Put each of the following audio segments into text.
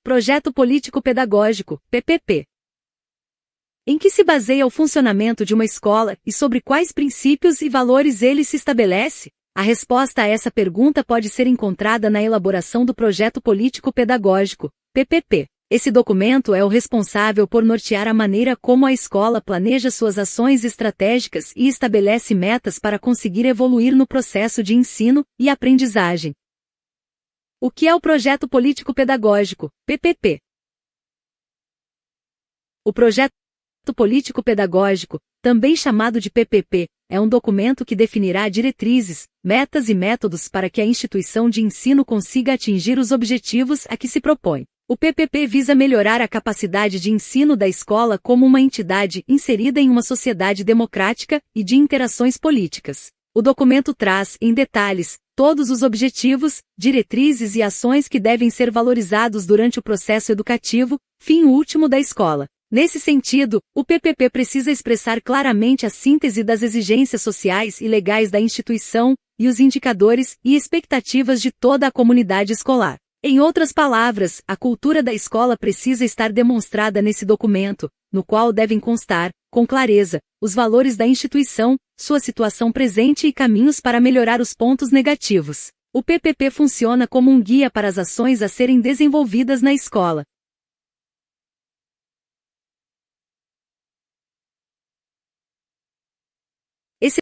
Projeto Político-Pedagógico, PPP. Em que se baseia o funcionamento de uma escola e sobre quais princípios e valores ele se estabelece? A resposta a essa pergunta pode ser encontrada na elaboração do Projeto Político-Pedagógico, PPP. Esse documento é o responsável por nortear a maneira como a escola planeja suas ações estratégicas e estabelece metas para conseguir evoluir no processo de ensino e aprendizagem. O que é o Projeto Político-Pedagógico, PPP? O Projeto Político-Pedagógico, também chamado de PPP, é um documento que definirá diretrizes, metas e métodos para que a instituição de ensino consiga atingir os objetivos a que se propõe. O PPP visa melhorar a capacidade de ensino da escola como uma entidade inserida em uma sociedade democrática e de interações políticas. O documento traz, em detalhes, todos os objetivos, diretrizes e ações que devem ser valorizados durante o processo educativo, fim último da escola. Nesse sentido, o PPP precisa expressar claramente a síntese das exigências sociais e legais da instituição, e os indicadores e expectativas de toda a comunidade escolar. Em outras palavras, a cultura da escola precisa estar demonstrada nesse documento, no qual devem constar, com clareza, os valores da instituição, sua situação presente e caminhos para melhorar os pontos negativos. O PPP funciona como um guia para as ações a serem desenvolvidas na escola. Esse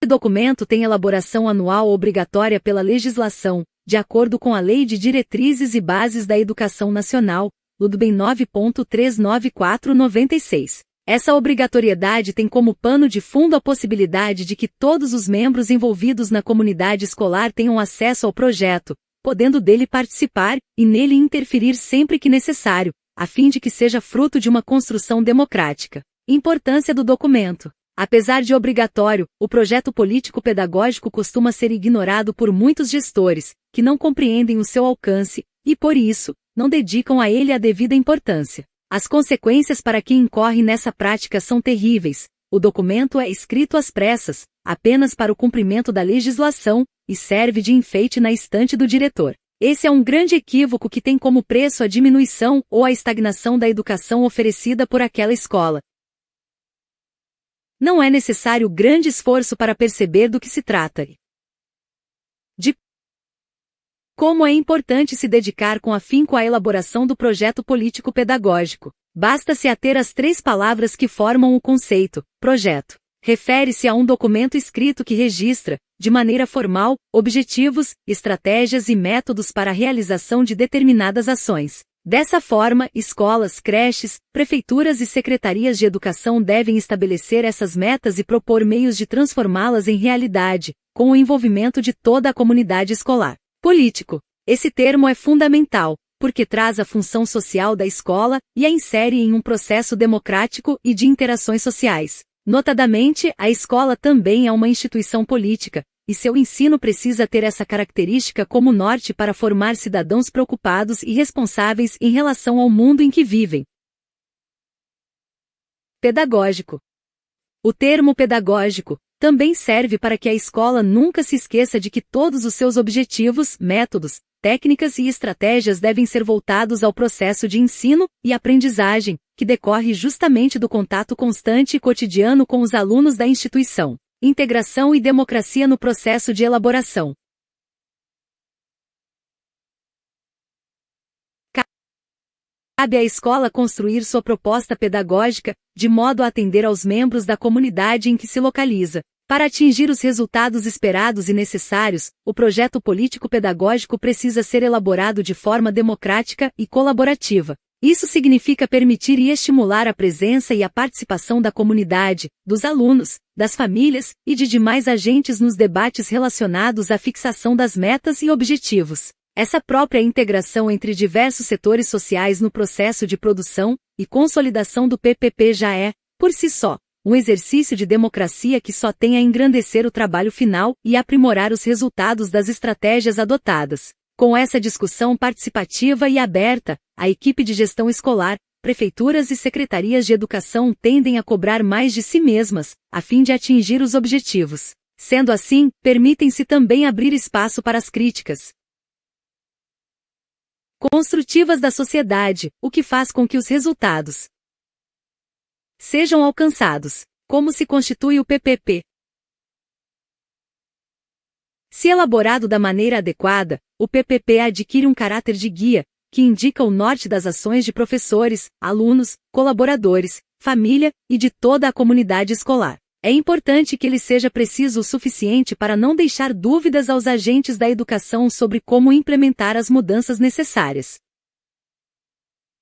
documento tem elaboração anual obrigatória pela legislação, de acordo com a Lei de Diretrizes e Bases da Educação Nacional, LDB 9.394/96. Essa obrigatoriedade tem como pano de fundo a possibilidade de que todos os membros envolvidos na comunidade escolar tenham acesso ao projeto, podendo dele participar e nele interferir sempre que necessário, a fim de que seja fruto de uma construção democrática. Importância do documento. Apesar de obrigatório, o projeto político-pedagógico costuma ser ignorado por muitos gestores, que não compreendem o seu alcance, e por isso, não dedicam a ele a devida importância. As consequências para quem incorre nessa prática são terríveis. O documento é escrito às pressas, apenas para o cumprimento da legislação, e serve de enfeite na estante do diretor. Esse é um grande equívoco que tem como preço a diminuição ou a estagnação da educação oferecida por aquela escola. Não é necessário grande esforço para perceber do que se trata. De como é importante se dedicar com afinco à elaboração do projeto político-pedagógico. Basta se ater às 3 palavras que formam o conceito, projeto. Refere-se a um documento escrito que registra, de maneira formal, objetivos, estratégias e métodos para a realização de determinadas ações. Dessa forma, escolas, creches, prefeituras e secretarias de educação devem estabelecer essas metas e propor meios de transformá-las em realidade, com o envolvimento de toda a comunidade escolar. Político. Esse termo é fundamental, porque traz a função social da escola e a insere em um processo democrático e de interações sociais. Notadamente, a escola também é uma instituição política, e seu ensino precisa ter essa característica como norte para formar cidadãos preocupados e responsáveis em relação ao mundo em que vivem. Pedagógico. O termo pedagógico também serve para que a escola nunca se esqueça de que todos os seus objetivos, métodos, técnicas e estratégias devem ser voltados ao processo de ensino e aprendizagem, que decorre justamente do contato constante e cotidiano com os alunos da instituição. Integração e democracia no processo de elaboração. Cabe à escola construir sua proposta pedagógica, de modo a atender aos membros da comunidade em que se localiza. Para atingir os resultados esperados e necessários, o projeto político-pedagógico precisa ser elaborado de forma democrática e colaborativa. Isso significa permitir e estimular a presença e a participação da comunidade, dos alunos, das famílias e de demais agentes nos debates relacionados à fixação das metas e objetivos. Essa própria integração entre diversos setores sociais no processo de produção e consolidação do PPP já é, por si só, um exercício de democracia que só tem a engrandecer o trabalho final e aprimorar os resultados das estratégias adotadas. Com essa discussão participativa e aberta, a equipe de gestão escolar, prefeituras e secretarias de educação tendem a cobrar mais de si mesmas, a fim de atingir os objetivos. Sendo assim, permitem-se também abrir espaço para as críticas. construtivas da sociedade, o que faz com que os resultados sejam alcançados. Como se constitui o PPP? Se elaborado da maneira adequada, o PPP adquire um caráter de guia, que indica o norte das ações de professores, alunos, colaboradores, família e de toda a comunidade escolar. É importante que ele seja preciso o suficiente para não deixar dúvidas aos agentes da educação sobre como implementar as mudanças necessárias.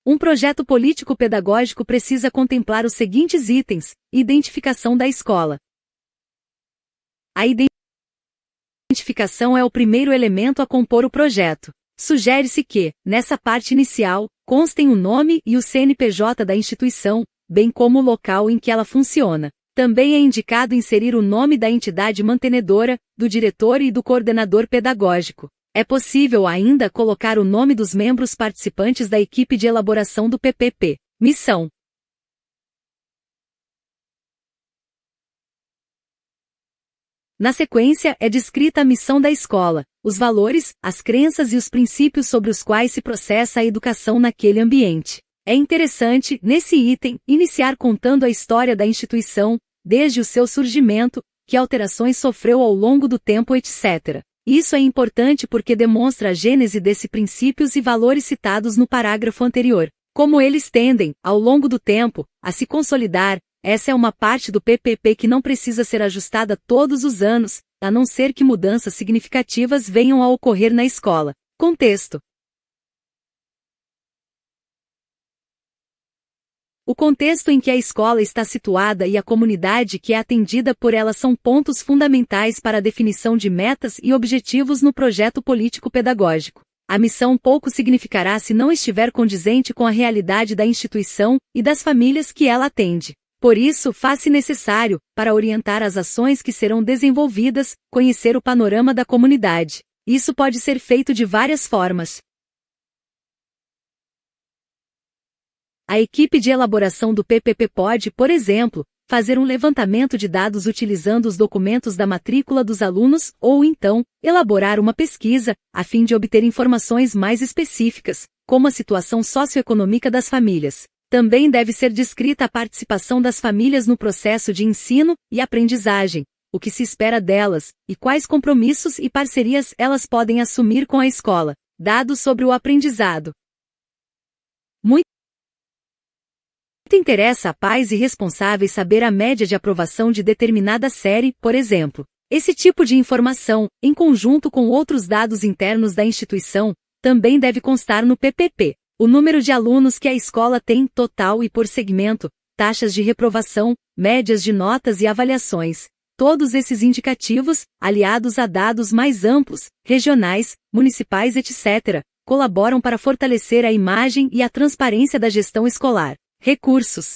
Um projeto político-pedagógico precisa contemplar os seguintes itens: identificação da escola. A identificação é o primeiro elemento a compor o projeto. Sugere-se que, nessa parte inicial, constem o nome e o CNPJ da instituição, bem como o local em que ela funciona. Também é indicado inserir o nome da entidade mantenedora, do diretor e do coordenador pedagógico. É possível ainda colocar o nome dos membros participantes da equipe de elaboração do PPP. Missão. Na sequência é descrita a missão da escola, os valores, as crenças e os princípios sobre os quais se processa a educação naquele ambiente. É interessante, nesse item, iniciar contando a história da instituição, desde o seu surgimento, que alterações sofreu ao longo do tempo, etc. Isso é importante porque demonstra a gênese desses princípios e valores citados no parágrafo anterior. Como eles tendem, ao longo do tempo, a se consolidar, essa é uma parte do PPP que não precisa ser ajustada todos os anos, a não ser que mudanças significativas venham a ocorrer na escola. Contexto. O contexto em que a escola está situada e a comunidade que é atendida por ela são pontos fundamentais para a definição de metas e objetivos no projeto político-pedagógico. A missão pouco significará se não estiver condizente com a realidade da instituição e das famílias que ela atende. Por isso, faz-se necessário, para orientar as ações que serão desenvolvidas, conhecer o panorama da comunidade. Isso pode ser feito de várias formas. A equipe de elaboração do PPP pode, por exemplo, fazer um levantamento de dados utilizando os documentos da matrícula dos alunos ou, então, elaborar uma pesquisa, a fim de obter informações mais específicas, como a situação socioeconômica das famílias. Também deve ser descrita a participação das famílias no processo de ensino e aprendizagem, o que se espera delas, e quais compromissos e parcerias elas podem assumir com a escola. Dados sobre o aprendizado. Muito interessa a pais e responsáveis saber a média de aprovação de determinada série, por exemplo. Esse tipo de informação, em conjunto com outros dados internos da instituição, também deve constar no PPP. O número de alunos que a escola tem total e por segmento, taxas de reprovação, médias de notas e avaliações. Todos esses indicativos, aliados a dados mais amplos, regionais, municipais, etc., colaboram para fortalecer a imagem e a transparência da gestão escolar. Recursos.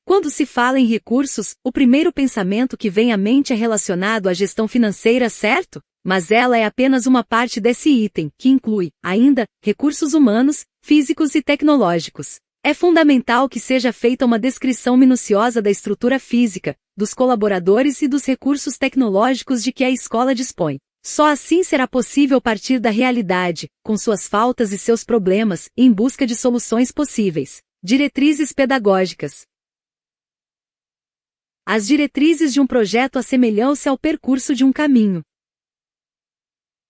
Quando se fala em recursos, o primeiro pensamento que vem à mente é relacionado à gestão financeira, certo? Mas ela é apenas uma parte desse item, que inclui, ainda, recursos humanos, físicos e tecnológicos. É fundamental que seja feita uma descrição minuciosa da estrutura física, dos colaboradores e dos recursos tecnológicos de que a escola dispõe. Só assim será possível partir da realidade, com suas faltas e seus problemas, em busca de soluções possíveis. Diretrizes pedagógicas. As diretrizes de um projeto assemelham-se ao percurso de um caminho.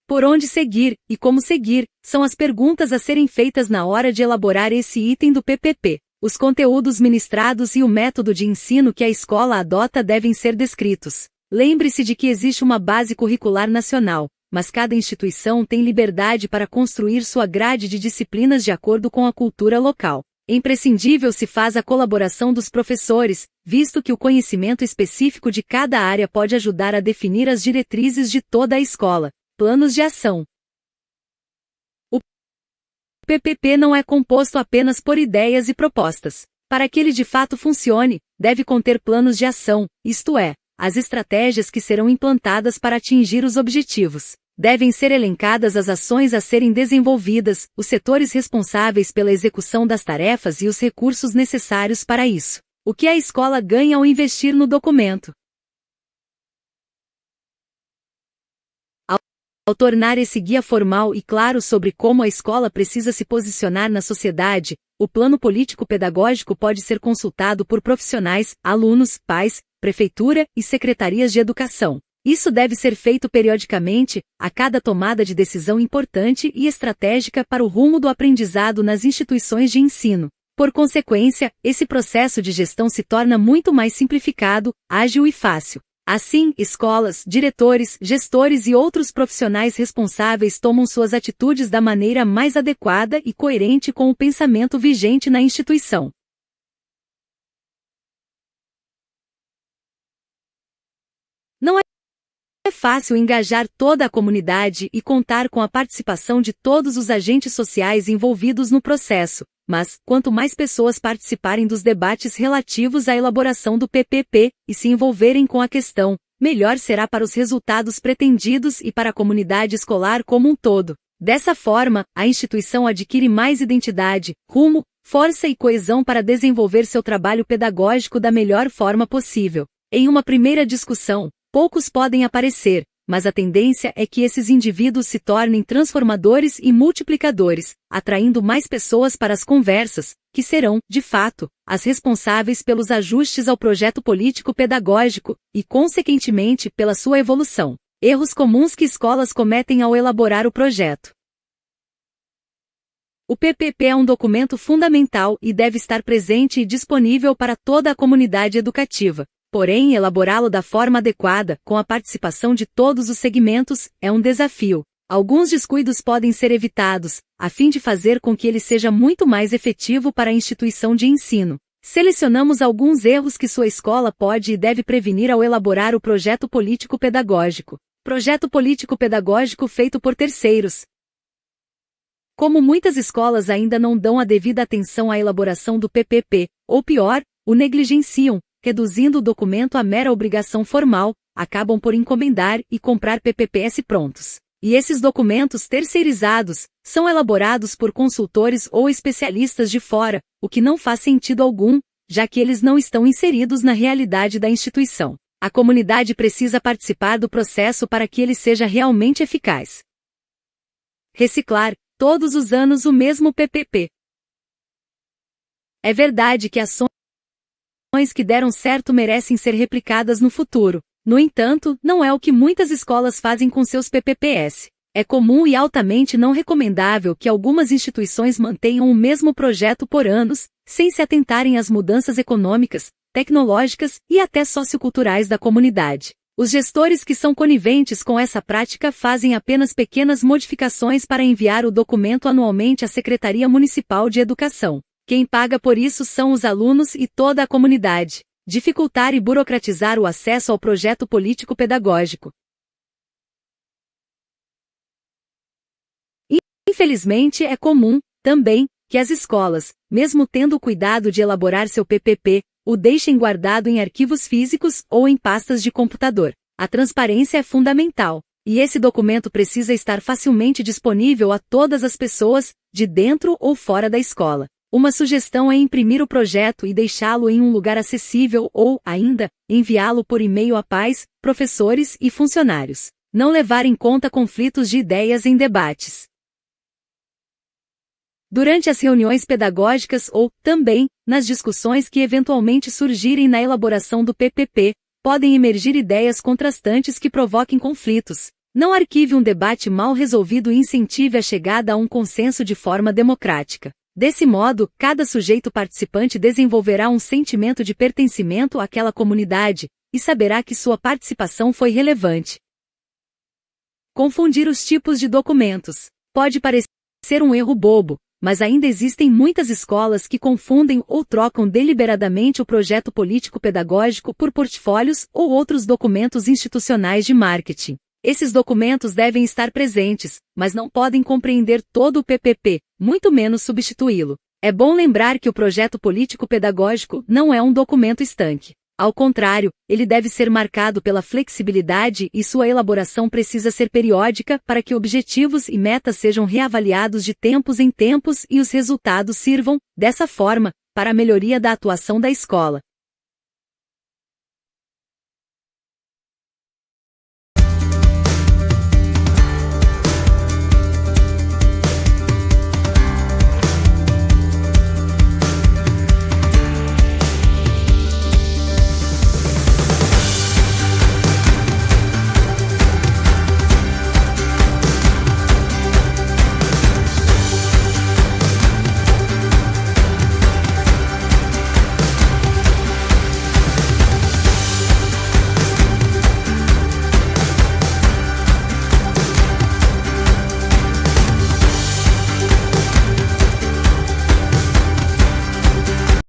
Por onde seguir, e como seguir, são as perguntas a serem feitas na hora de elaborar esse item do PPP. Os conteúdos ministrados e o método de ensino que a escola adota devem ser descritos. Lembre-se de que existe uma base curricular nacional, mas cada instituição tem liberdade para construir sua grade de disciplinas de acordo com a cultura local. Imprescindível se faz a colaboração dos professores, visto que o conhecimento específico de cada área pode ajudar a definir as diretrizes de toda a escola. Planos de ação. O PPP não é composto apenas por ideias e propostas. Para que ele de fato funcione, deve conter planos de ação, isto é, as estratégias que serão implantadas para atingir os objetivos. Devem ser elencadas as ações a serem desenvolvidas, os setores responsáveis pela execução das tarefas e os recursos necessários para isso. O que a escola ganha ao investir no documento? Ao tornar esse guia formal e claro sobre como a escola precisa se posicionar na sociedade, o plano político-pedagógico pode ser consultado por profissionais, alunos, pais, prefeitura e secretarias de educação. Isso deve ser feito periodicamente, a cada tomada de decisão importante e estratégica para o rumo do aprendizado nas instituições de ensino. Por consequência, esse processo de gestão se torna muito mais simplificado, ágil e fácil. Assim, escolas, diretores, gestores e outros profissionais responsáveis tomam suas atitudes da maneira mais adequada e coerente com o pensamento vigente na instituição. Não é fácil engajar toda a comunidade e contar com a participação de todos os agentes sociais envolvidos no processo, mas, quanto mais pessoas participarem dos debates relativos à elaboração do PPP e se envolverem com a questão, melhor será para os resultados pretendidos e para a comunidade escolar como um todo. Dessa forma, a instituição adquire mais identidade, rumo, força e coesão para desenvolver seu trabalho pedagógico da melhor forma possível. Em uma primeira discussão, poucos podem aparecer, mas a tendência é que esses indivíduos se tornem transformadores e multiplicadores, atraindo mais pessoas para as conversas, que serão, de fato, as responsáveis pelos ajustes ao projeto político-pedagógico e, consequentemente, pela sua evolução. Erros comuns que escolas cometem ao elaborar o projeto. O PPP é um documento fundamental e deve estar presente e disponível para toda a comunidade educativa. Porém, elaborá-lo da forma adequada, com a participação de todos os segmentos, é um desafio. Alguns descuidos podem ser evitados, a fim de fazer com que ele seja muito mais efetivo para a instituição de ensino. Selecionamos alguns erros que sua escola pode e deve prevenir ao elaborar o projeto político-pedagógico. Projeto político-pedagógico feito por terceiros. Como muitas escolas ainda não dão a devida atenção à elaboração do PPP, ou pior, o negligenciam, reduzindo o documento à mera obrigação formal, acabam por encomendar e comprar PPPs prontos. E esses documentos terceirizados são elaborados por consultores ou especialistas de fora, o que não faz sentido algum, já que eles não estão inseridos na realidade da instituição. A comunidade precisa participar do processo para que ele seja realmente eficaz. Reciclar, todos os anos o mesmo PPP. É verdade que ações que deram certo merecem ser replicadas no futuro. No entanto, não é o que muitas escolas fazem com seus PPPs. É comum e altamente não recomendável que algumas instituições mantenham o mesmo projeto por anos, sem se atentarem às mudanças econômicas, tecnológicas e até socioculturais da comunidade. Os gestores que são coniventes com essa prática fazem apenas pequenas modificações para enviar o documento anualmente à Secretaria Municipal de Educação. Quem paga por isso são os alunos e toda a comunidade. Dificultar e burocratizar o acesso ao projeto político-pedagógico. Infelizmente é comum, também, que as escolas, mesmo tendo o cuidado de elaborar seu PPP, o deixem guardado em arquivos físicos ou em pastas de computador. A transparência é fundamental, e esse documento precisa estar facilmente disponível a todas as pessoas, de dentro ou fora da escola. Uma sugestão é imprimir o projeto e deixá-lo em um lugar acessível ou, ainda, enviá-lo por e-mail a pais, professores e funcionários. Não levar em conta conflitos de ideias em debates. Durante as reuniões pedagógicas ou, também, nas discussões que eventualmente surgirem na elaboração do PPP, podem emergir ideias contrastantes que provoquem conflitos. Não arquive um debate mal resolvido e incentive a chegada a um consenso de forma democrática. Desse modo, cada sujeito participante desenvolverá um sentimento de pertencimento àquela comunidade, e saberá que sua participação foi relevante. Confundir os tipos de documentos. Pode parecer um erro bobo, mas ainda existem muitas escolas que confundem ou trocam deliberadamente o projeto político-pedagógico por portfólios ou outros documentos institucionais de marketing. Esses documentos devem estar presentes, mas não podem compreender todo o PPP, muito menos substituí-lo. É bom lembrar que o projeto político-pedagógico não é um documento estanque. Ao contrário, ele deve ser marcado pela flexibilidade e sua elaboração precisa ser periódica para que objetivos e metas sejam reavaliados de tempos em tempos e os resultados sirvam, dessa forma, para a melhoria da atuação da escola.